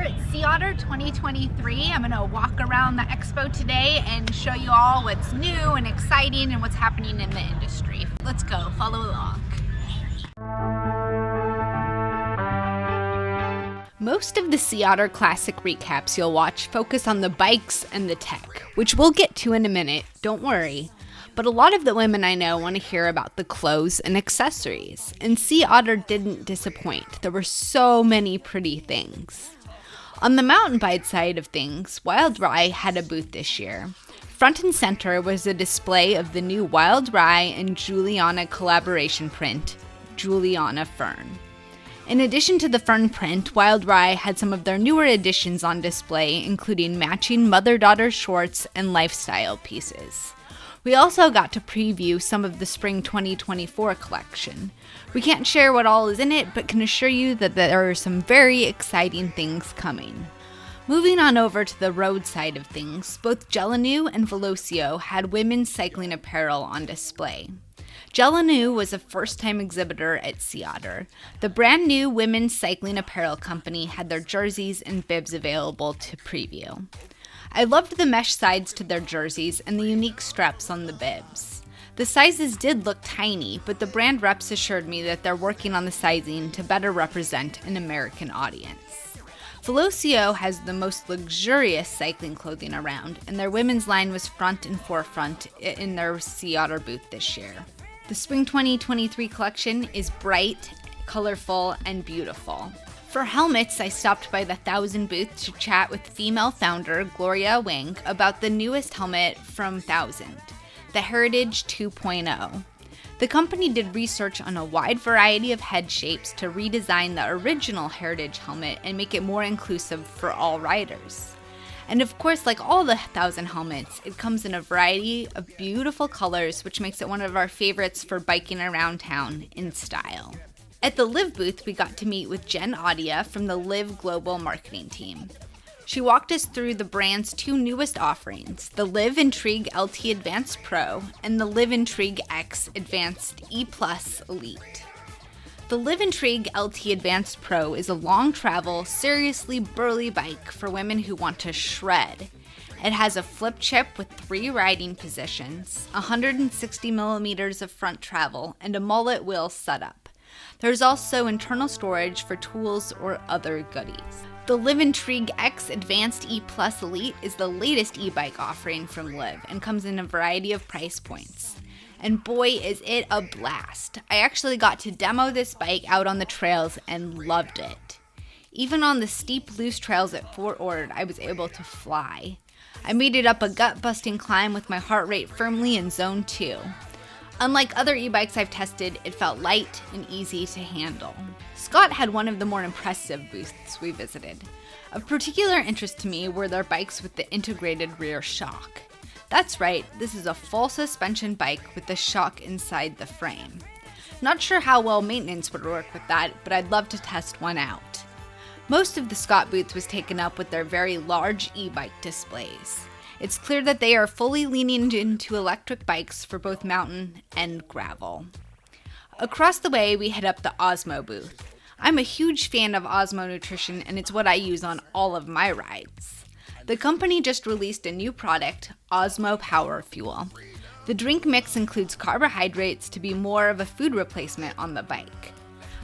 here at Sea Otter 2023. I'm going to walk around the expo today and show you all what's new and exciting and what's happening in the industry. Let's go, follow along. Most of the Sea Otter Classic recaps you'll watch focus on the bikes and the tech, which we'll get to in a minute, don't worry. But a lot of the women I know want to hear about the clothes and accessories, and Sea Otter didn't disappoint. There were so many pretty things. On the mountain bike side of things, Wild Rye had a booth this year. Front and center was a display of the new Wild Rye and Juliana collaboration print, Juliana Fern. In addition to the Fern print, Wild Rye had some of their newer additions on display, including matching mother-daughter shorts and lifestyle pieces. We also got to preview some of the Spring 2024 collection. We can't share what all is in it, but can assure you that there are some very exciting things coming. Moving on over to the road side of things, both Gelanu and Velocio had women's cycling apparel on display. Gelanu was a first-time exhibitor at Sea Otter. The brand new women's cycling apparel company had their jerseys and bibs available to preview. I loved the mesh sides to their jerseys and the unique straps on the bibs. The sizes did look tiny, but the brand reps assured me that they're working on the sizing to better represent an American audience. Velocio has the most luxurious cycling clothing around, and their women's line was front and forefront in their Sea Otter booth this year. The Spring 2023 collection is bright, colorful, and beautiful. For helmets, I stopped by the 1000 booth to chat with female founder Gloria Wing about the newest helmet from 1000, the Heritage 2.0. The company did research on a wide variety of head shapes to redesign the original Heritage helmet and make it more inclusive for all riders. And of course, like all the 1000 helmets, it comes in a variety of beautiful colors, which makes it one of our favorites for biking around town in style. At the Live booth, we got to meet with Jen Adia from the Live Global Marketing team. She walked us through the brand's two newest offerings, the Live Intrigue LT Advanced Pro and the Live Intrigue X Advanced E Plus Elite. The Live Intrigue LT Advanced Pro is a long-travel, seriously burly bike for women who want to shred. It has a flip chip with 3 riding positions, 160 millimeters of front travel, and a mullet wheel setup. There's also internal storage for tools or other goodies. The Live Intrigue X Advanced E Plus Elite is the latest e-bike offering from Live and comes in a variety of price points. And boy, is it a blast. I actually got to demo this bike out on the trails and loved it. Even on the steep loose trails at Fort Ord, I was able to fly. I made it up a gut-busting climb with my heart rate firmly in zone 2. Unlike other e-bikes I've tested, it felt light and easy to handle. Scott had one of the more impressive booths we visited. Of particular interest to me were their bikes with the integrated rear shock. That's right, this is a full suspension bike with the shock inside the frame. Not sure how well maintenance would work with that, but I'd love to test one out. Most of the Scott booth was taken up with their very large e-bike displays. It's clear that they are fully leaning into electric bikes for both mountain and gravel. Across the way, we head up the Osmo booth. I'm a huge fan of Osmo Nutrition, and it's what I use on all of my rides. The company just released a new product, Osmo Power Fuel. The drink mix includes carbohydrates to be more of a food replacement on the bike.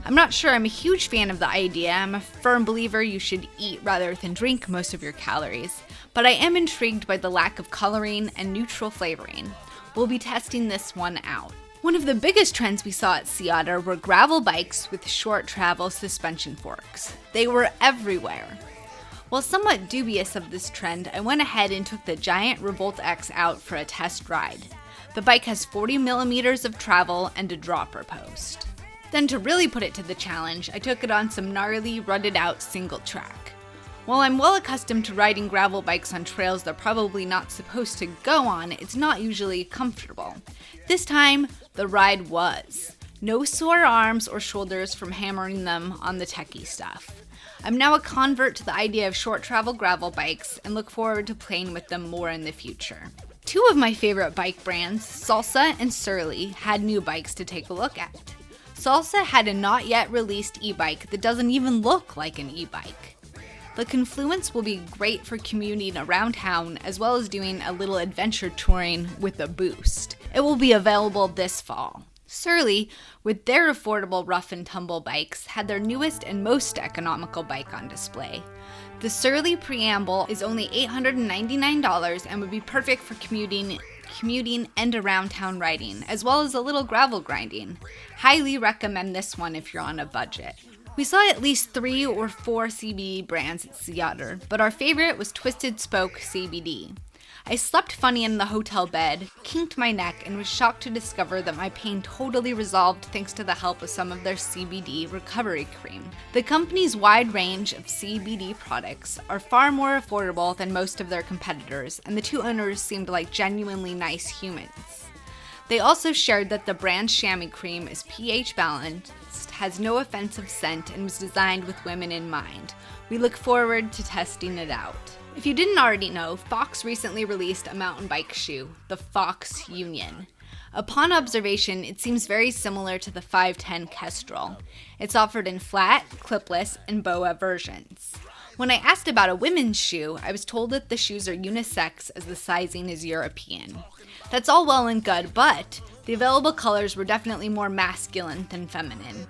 I'm not sure I'm a huge fan of the idea. I'm a firm believer you should eat rather than drink most of your calories, but I am intrigued by the lack of coloring and neutral flavoring. We'll be testing this one out. One of the biggest trends we saw at Sea Otter were gravel bikes with short travel suspension forks. They were everywhere. While somewhat dubious of this trend, I went ahead and took the giant Revolt X out for a test ride. The bike has 40 millimeters of travel and a dropper post. Then to really put it to the challenge, I took it on some gnarly, rutted out single track. While I'm well accustomed to riding gravel bikes on trails they're probably not supposed to go on, it's not usually comfortable. This time, the ride was. No sore arms or shoulders from hammering them on the techie stuff. I'm now a convert to the idea of short travel gravel bikes and look forward to playing with them more in the future. Two of my favorite bike brands, Salsa and Surly, had new bikes to take a look at. Salsa had a not yet released e-bike that doesn't even look like an e-bike. The Confluence will be great for commuting around town as well as doing a little adventure touring with a boost. It will be available this fall. Surly, with their affordable rough and tumble bikes, had their newest and most economical bike on display. The Surly Preamble is only $899 and would be perfect for commuting and around town riding, as well as a little gravel grinding. Highly recommend this one if you're on a budget. We saw at least 3 or 4 CBD brands at Sea Otter, but our favorite was Twisted Spoke CBD. I slept funny in the hotel bed, kinked my neck, and was shocked to discover that my pain totally resolved thanks to the help of some of their CBD recovery cream. The company's wide range of CBD products are far more affordable than most of their competitors, and the two owners seemed like genuinely nice humans. They also shared that the brand's chamois cream is pH balanced, has no offensive scent, and was designed with women in mind. We look forward to testing it out. If you didn't already know, Fox recently released a mountain bike shoe, the Fox Union. Upon observation, it seems very similar to the 510 Kestrel. It's offered in flat, clipless, and BOA versions. When I asked about a women's shoe, I was told that the shoes are unisex as the sizing is European. That's all well and good, but the available colors were definitely more masculine than feminine.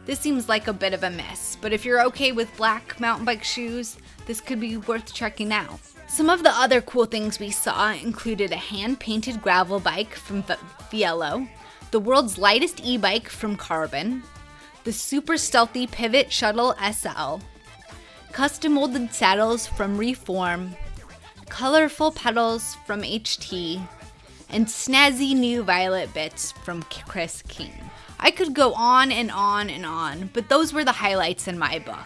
This seems like a bit of a miss, but if you're okay with black mountain bike shoes, this could be worth checking out. Some of the other cool things we saw included a hand-painted gravel bike from Fiello, the world's lightest e-bike from Carbon, the super stealthy Pivot Shuttle SL, custom-molded saddles from Reform, colorful pedals from HT, and snazzy new violet bits from Chris King. I could go on and on and on, but those were the highlights in my book.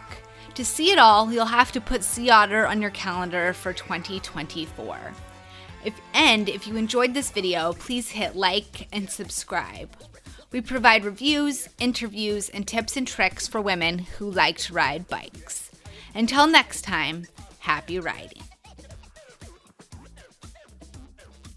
To see it all, you'll have to put Sea Otter on your calendar for 2024. If you enjoyed this video, please hit like and subscribe. We provide reviews, interviews, and tips and tricks for women who like to ride bikes. Until next time, happy riding.